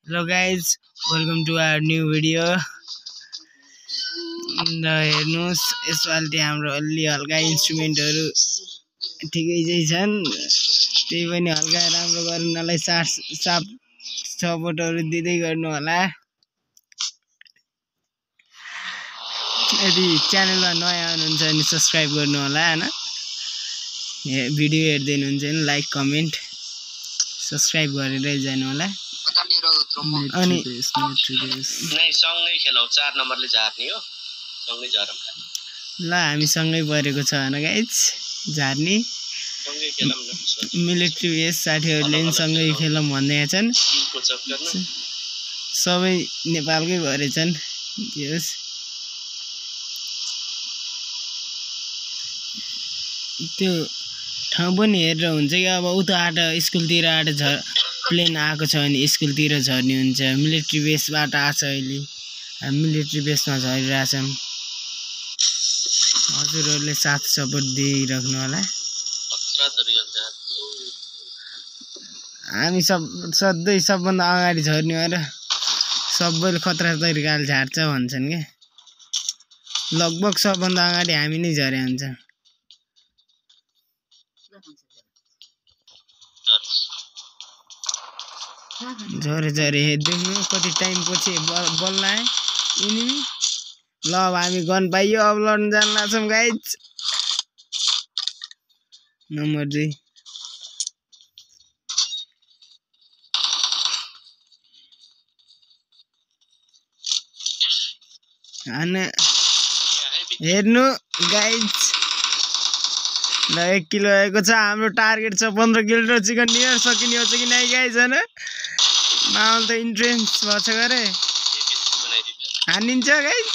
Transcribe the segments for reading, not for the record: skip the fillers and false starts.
Hello guys, welcome to our new video. हेर्नुस् यसपालि हाम्रो अलि हल्का इन्स्ट्रुमेन्टहरु ठिकै चाहिँ छन्। त्यही पनि हल्का राम्रो गर्नलाई साथ सपोर्टहरु दिँदै गर्नु होला। यदि च्यानलमा नयाँ हुनुहुन्छ भने सब्स्क्राइब गर्नु होला हैन। भिडियो हेर्दै हुनुहुन्छ भने लाइक कमेन्ट सब्स्क्राइब गरेर जानु होला। अनि नै सँगै खेलौ 4 नम्बरले झार्ने हो सँगै झरम ल हामी सँगै परेको छ हैन गाइस झार्ने सँगै खेलम न मिलिट्री बेस साथीहरुले सँगै खेलम भन्दै छन् सबै नेपालकै भरेछन् के होस् त्यो ठाउँ पनि हेरेर हुन्छ कि अब उता आट स्कुलतिर आट प्लेन आएको छ भने स्कुलतिर झर्ने हुन्छ मिलिट्री बेसबाट आछ अहिले हामी मिलिट्री बेसमा झरिरहेछौं हजुरहरुले साथ सपोर्ट दिइराख्नु होला हामी सधैं सबभन्दा अगाडि झर्ने हो र सबैले खतरा तरिकाले झार्छ भन्छन् के लगभग सबभन्दा अगाडि हामी नै झरे हुन्छ झरे देख्नु कति टाइम पछि बल्ल आए एनिमी ल अब हामी गन पाइयो अब लड्न जान लाग्छौं गाइज नम्बर 2 अनि हेर्नु गाइज ल 1 किलो आएको छ हाम्रो टार्गेट छ 15 किलो र चिकन डिनर सकिने हो कि नै गाइज हैन माहौल त इन्ट्रेन्स भछ गरे हानिन्छ गाइज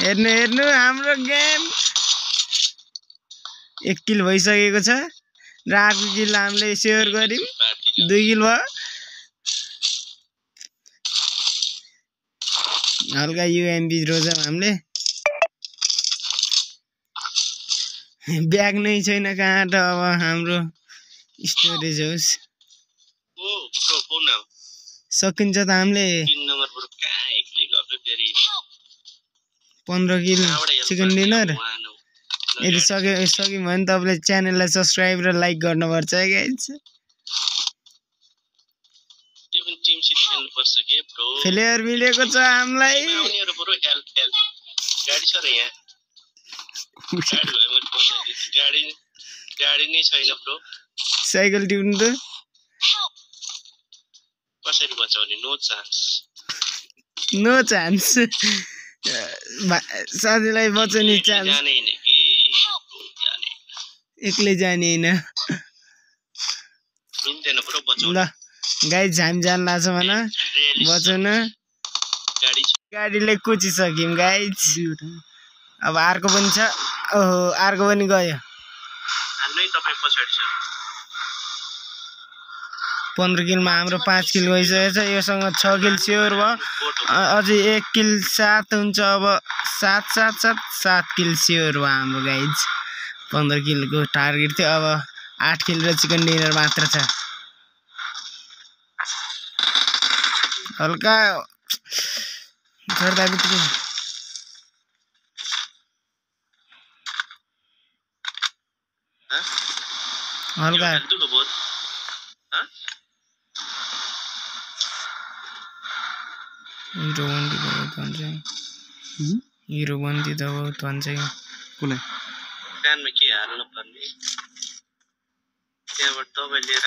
हेर्नु हाम्रो गेम 1 किल भइसकेको छ र अर्को किल हामीले शेयर गर्यौं 2 किल भयो हल्का यूएमबी रोजम हामीले ब्याग नै छैन कहाँ त अब हाम्रो स्टोरेज होस् सकिन्छ त हामीले 15 किल चिकन डिनर यदि सक्यौं भने तपाईले च्यानललाई सब्स्क्राइब र लाइक गर्नुपर्छ है गाइस प्लेयर मिलेको छ हामीलाई गाडी छ र यहाँ गाडी नै छैन ब्रो साइकल टिप्नु त कसरी बचाउने नो चान्स साथीलाई बचाउने चान्स एक्लै जाने हैन ल गाइज हामी जान लाग्छौं हैन बचाउन गाडीले कुचिसक्यौं गाइज अब अर्को पनि छ ओहो अर्को पनि गयो हाल्नै तपाई पछाडी छ 15 किलमा हाम्रो 5 किल गइसकेको छ योसँग 6 किल स्योर भयो अझै 1 किल 7 हुन्छ अब 7 किल स्योर भयो हाम्रो गाइज 15 किलको टार्गेट थियो अब 8 किल र चिकन डिनर मात्र छ हल्का गर्दा बित्तिकै हल्का हिरो बन्दी त बहुत भन्छ कुनै कानमा के हाल्नु पर्ने त्यहाँबाट दबाई लिएर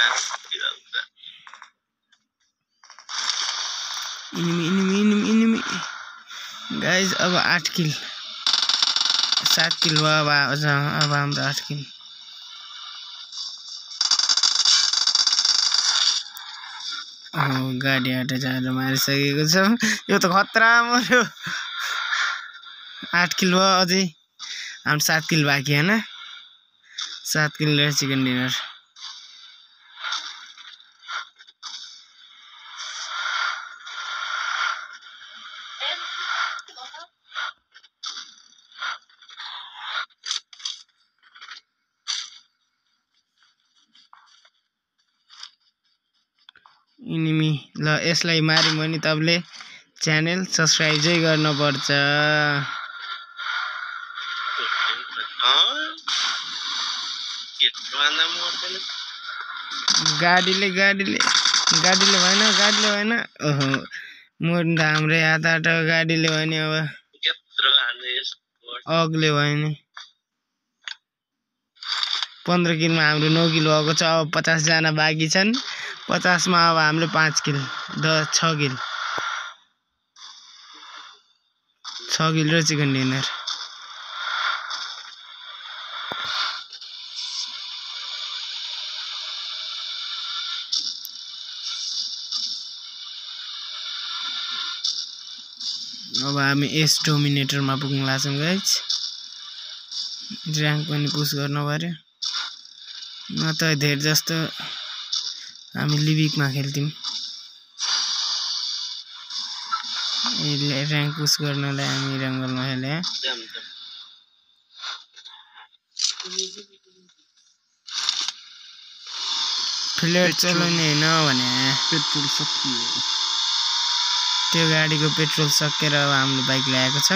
इनिमी गाइज अब 8 किल 7 किल भयो अब हाम्रो 8 किल गाडी आटे जाएर मारिसकेको छ यो त खतरा मर्यो 8 किल भयो अझै हाम्रो 7 किल बाँकी हैन 7 किल र चिकन डिनर इनिमी ल यसलाई मार्यौं भने तपाईले च्यानल सब्स्क्राइब चाहिँ गर्नुपर्छ गाडीले भएन ओहो मोड्दा हाम्रै हात गाडीले भने अब अग्ले भएन 15 किलमा हाम्रो 9 किल भएको छ अब 50 जना बाँकी छन् 50 मा अब हामीले 5 किल 6 किल 6 किल र चिकन डिनर अब हामी एस डोमिनेटरमा पुग्न लाग्छौं गाइस र्याङ्क पनि पुश गर्नु पर्यो न त धेर जस्तो हामी लिभिकमा खेल्थ्यौं र्याङ्क पुश गर्नलाई हामी रङ्गलमा खेले फ्लेट चलाउने हैन भने पेट्रोल सकियो त्यो गाडीको पेट्रोल सकेर अब हाम्रो बाइक ल्याएको छ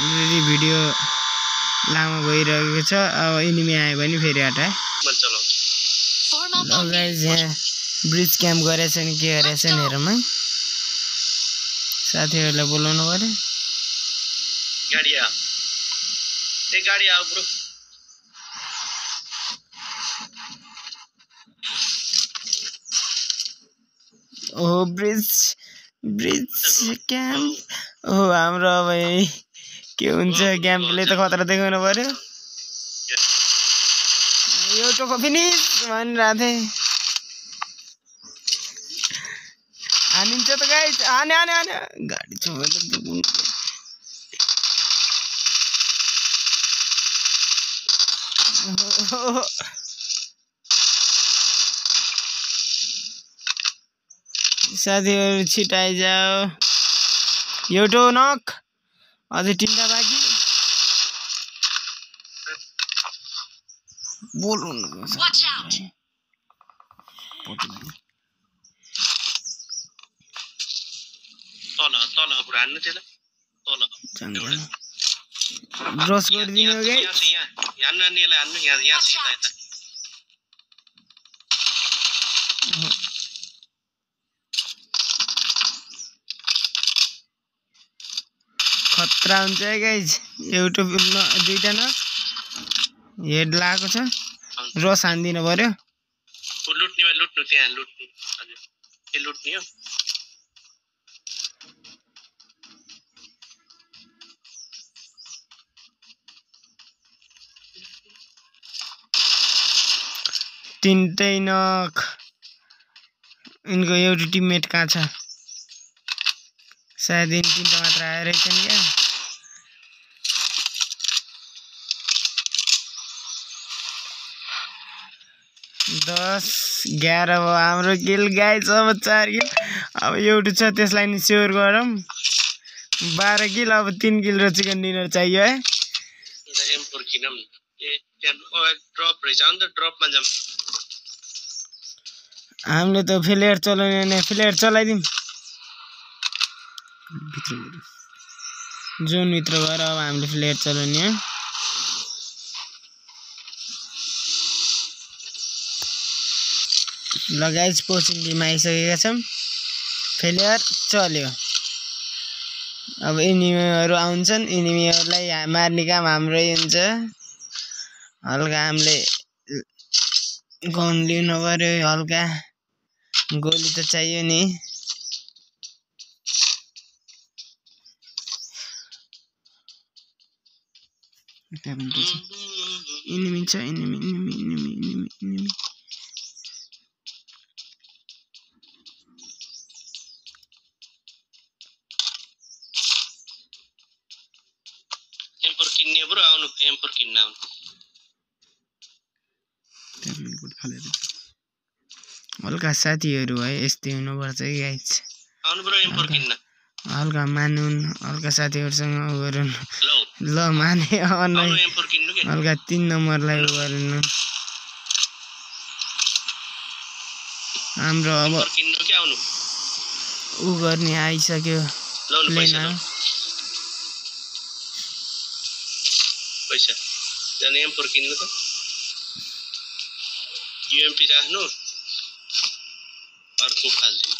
अलरेडी भिडियो लामो भइरहेको छ अब एनिमी आयो भने फेरि हटाए ल गाइस यहाँ ब्रिज क्याम्प गरेछन् के गरेछन् हेरौँ है साथीहरुलाई बोलाउनु पर्यो गाडी आऊ ब्रो ओ ब्रिज क्याम्प ओ हाम्रो अब के हुन्छ क्याम्पले त खतरा देखाउनु पर्यो यो टोको फिनिस भनिरहेको थिएँ हानिन्छ त गाइस हाने गाडी छोडेर साथीहरु छिटाइ जाओ एउटा नक अझै 3टा बाँकी बोल्नु वाच आउट तल पुरानो त्यसलाई तल ड्रस गरिदिनु हो गाइस यहाँ नानीलाई हान्नु यहाँ सिधा यता खतरा हुन्छ है गाइस एउटा दुईटा न हेड लागेको छ रस हान्दिनु पर्यो लुट्नु त्यहाँ लुट्नु हजुर के लुट्ने हो तीनटै नक इनको एउटा टिममेट कहाँ छ सायद इन 3टा मात्र आएर रहेछन् क्या 10 11 अब हाम्रो किल गाइस अब 4 किल अब एउटा छ त्यसलाई नि स्योर गरौँ 12 किल अब 3 किल र चिकन डिनर चाहियो है एम4 किनम ए त्यहाँ ड्रप रहेछ अनि त ड्रपमा जाम हामीले त फ्लेयर चलाउने नि फ्लेयर चलाइदिम जोन भित्र गएर अब हामीले फ्लेयर चलाउने हो ल गाइस पोचिङ टिम आइसकेका छौं फ्लेयर चल्यो अब एनिमीहरु आउँछन् एनिमीहरुलाई मार्ने काम हाम्रै हुन्छ हल्का हामीले गन लिनु पर्यो हल्का गोली त चाहियो नि एनिमी छ एनिमी M4 किन्ने ब्रो आउनु M4 किन्न आउनु हल्का साथीहरु है यस्तै हुनुपर्छ है गाइस आउनु ब्रो M4 किन्न हल्का मानुन हल्का साथीहरुसँग गरुन ल माने आउनु M4 किन्नु के के हल्का 3 नम्बरलाई उ गरिनु हाम्रो अब एम4 किन्नु के आउनु उ गर्ने आइसक्यो लाउनु पैसा प्लेन लाउनु पैसा जाने एम4 किन्नु त यूएमपी राख्नु अर्को फाल्दिनु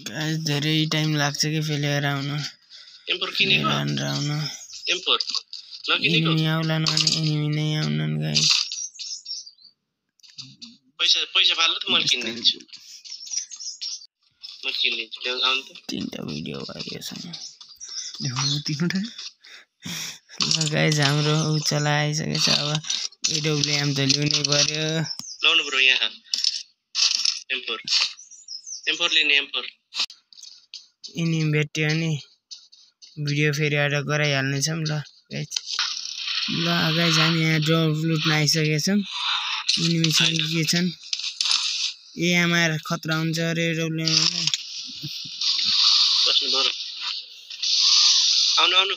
गाइस धेरै टाइम लाग्छ कि फेलेर आउन एम4 किनेको आउन एम4 नकिनेको एनिमी आउलान अनि एनिमी नै आउनन् गाइस पैसा फाल्नु त म किन्दिन्छु ल्याउ आउनु त 3टा भिडियो भयो सँग ल गाइस हाम्रो उ चला आइसकेको छ अब एडब्ल्युएम त ल्याउनै पर्यो लाउनु ब्रो यहाँ एम4 लिने एम4 एनिमी भेट्यो अनि भिडियो फेरि एड गराइहाल्ने छौँ ल गाइस हामी यहाँ ड्रप लुट्न आइसकेका छौँ एनिमी छन् के छन् एएमआर खतरा हुन्छ अरे एडब्ल्युएम बस्नु बरो आउनु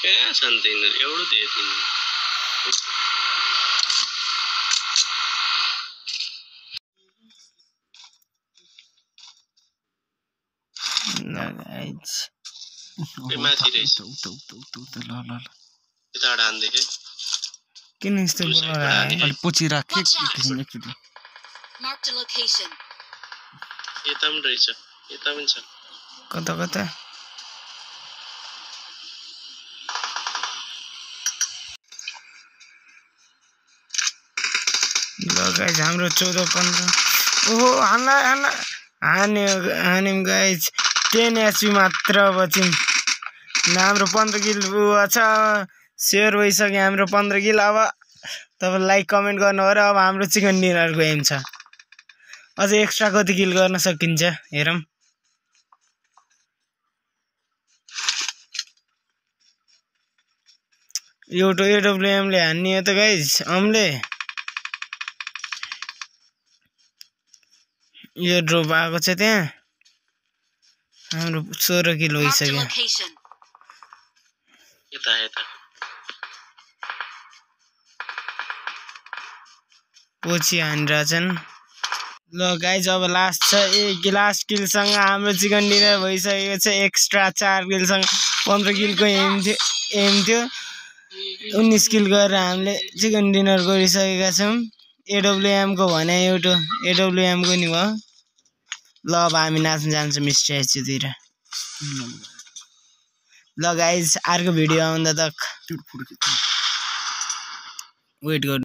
कहाँ छन् तिनीहरू एउटा दिए तिनीहरू गाइस माथि रहेछ यताबाट हान्दै किन यस्तो बोलाएर अलि पछि राखे एकछिन यता पनि रहेछ यता पनि छ कता कता ल गाइस हाम्रो 14-15 ओहो हान्यौं गाइस 10 एचपी मात्र बचिन् हाम्रो 15 किल छ शेयर भइसक्यो हाम्रो 15 किल अब तपाईं लाइक कमेन्ट गर्नु हो र अब हाम्रो चिकन डिनरको एम छ अझै एक्स्ट्रा कति किल गर्न सकिन्छ हेरौं एउटा एडब्ल्युएम ले हान्ने हो त गाइस अमले यो ड्रप आएको छ त्यहाँ हाम्रो 16 किल भइसक्यो यता पछि हानिरहेछन् ल गाइस अब लास्ट छ लास्ट किलसँग हाम्रो चिकन डिनर भइसकेको छ एक्स्ट्रा 4 किलसँग 15 किलको एम थियो 19 किल गरेर हामीले चिकन डिनर गरिसकेका छौं एडब्ल्युएम को भने एउटा एडब्ल्युएम को नि भयो ल अब हामी नाच्न जान्छौं मिस्टर एचयू तिर ल गाइस अर्को भिडियो आउँदा तक वेट गर्नु